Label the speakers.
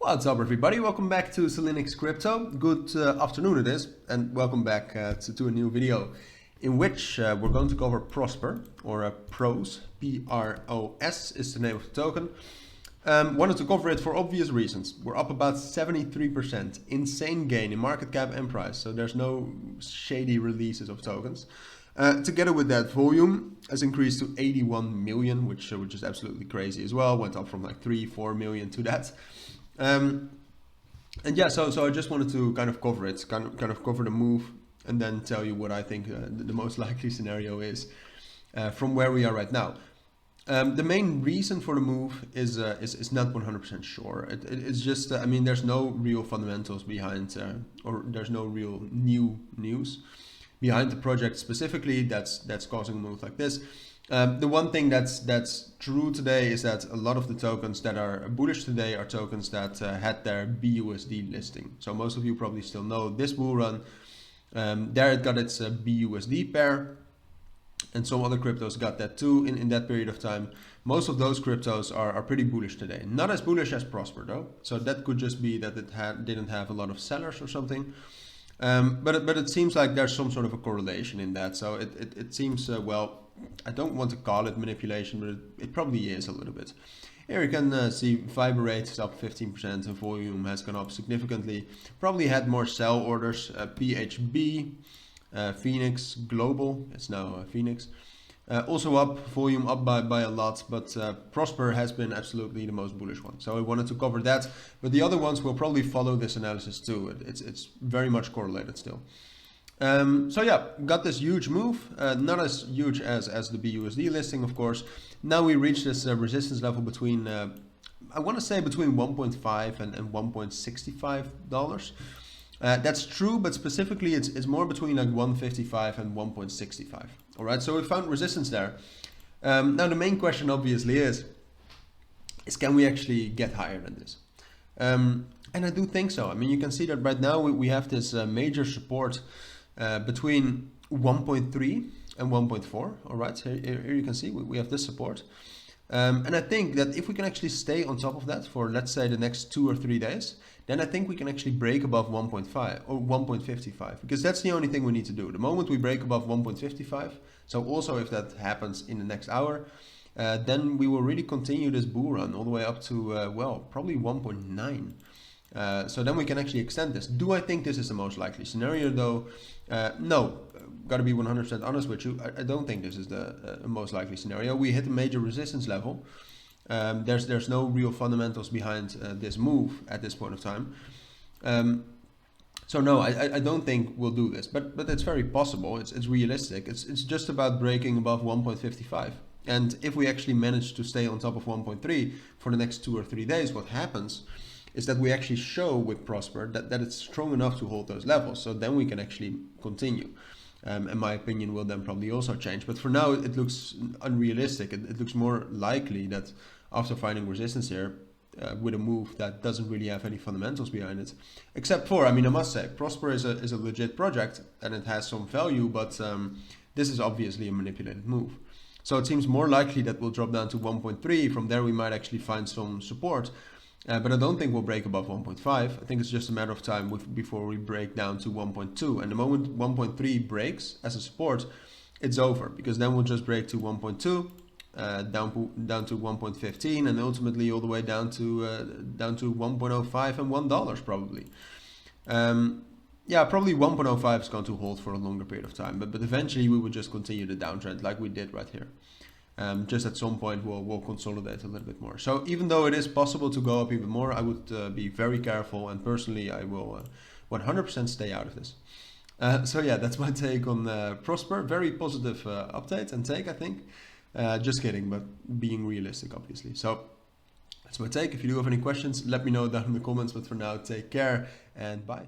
Speaker 1: What's up, everybody? Welcome back to Cilinix Crypto. Good afternoon it is, and welcome back to a new video in which we're going to cover Prosper, or PROS. P-R-O-S is the name of the token. Wanted to cover it for obvious reasons. We're up about 73%. Insane gain in market cap and price, so there's no shady releases of tokens. Together with that, volume has increased to 81 million, which is absolutely crazy as well. Went up from like 3-4 million to that. And yeah, so I just wanted to kind of cover it, kind of cover the move, and then tell you what I think the most likely scenario is from where we are right now. The main reason for the move is not 100% sure. It's just I mean, there's no real fundamentals behind, or there's no real new news behind the project specifically that's causing a move like this. The one thing that's true today is that a lot of the tokens that are bullish today are tokens that had their BUSD listing. So most of you probably still know this Bullrun. There it got its BUSD pair, and some other cryptos got that too in that period of time. Most of those cryptos are pretty bullish today. Not as bullish as Prosper though. So that could just be that it didn't have a lot of sellers or something. But it seems like there's some sort of a correlation in that. So it seems, well, I don't want to call it manipulation, but it probably is a little bit. Here you can see fiber rate is up 15% and volume has gone up significantly. Probably had more sell orders. PHB, Phoenix Global, it's now Phoenix. Also up, volume up by a lot, but Prosper has been absolutely the most bullish one. So I wanted to cover that, but the other ones will probably follow this analysis too. It's very much correlated still. So yeah, got this huge move, not as huge as the BUSD listing, of course. Now we reach this resistance level between, I want to say between 1.5 and $1.65. That's true, but specifically it's more between like 155 and 1.65. All right, so we found resistance there. Now the main question obviously is can we actually get higher than this? And I do think so. I mean, you can see that right now we have this major support between 1.3 and 1.4. All right, here you can see we have this support. And I think that if we can actually stay on top of that for, let's say, the next 2 or 3 days, then I think we can actually break above 1.5 or 1.55, because that's the only thing we need to do. The moment we break above 1.55, so also if that happens in the next hour, then we will really continue this bull run all the way up to, well, probably 1.9. So then we can actually extend this. Do I think this is the most likely scenario though? No, got to be 100% honest with you. I don't think this is the most likely scenario. We hit a major resistance level. There's no real fundamentals behind this move at this point of time. So no, I don't think we'll do this, but it's very possible. It's realistic. It's just about breaking above 1.55. And if we actually manage to stay on top of 1.3 for the next 2 or 3 days, what happens is that we actually show with Prosper that it's strong enough to hold those levels. So then we can actually continue. And my opinion will then probably also change. But for now, it looks unrealistic. It looks more likely that after finding resistance here, with a move that doesn't really have any fundamentals behind it, except for, I mean, I must say, Prosper is a legit project and it has some value, but this is obviously a manipulated move. So it seems more likely that we'll drop down to 1.3. From there, we might actually find some support. But I don't think we'll break above 1.5. I think it's just a matter of time before we break down to 1.2. And the moment 1.3 breaks as a support, it's over, because then we'll just break to 1.2, down to 1.15, and ultimately all the way down to 1.05 and $1 probably. Yeah, probably 1.05 is going to hold for a longer period of time, but eventually we will just continue the downtrend like we did right here. Just at some point we'll consolidate a little bit more. So even though it is possible to go up even more, I would be very careful, and personally I will 100% stay out of this. So yeah, that's my take on Prosper. Very positive update and take, I think. Just kidding, but being realistic obviously. So that's my take. If you do have any questions, let me know down in the comments, but for now, take care and bye.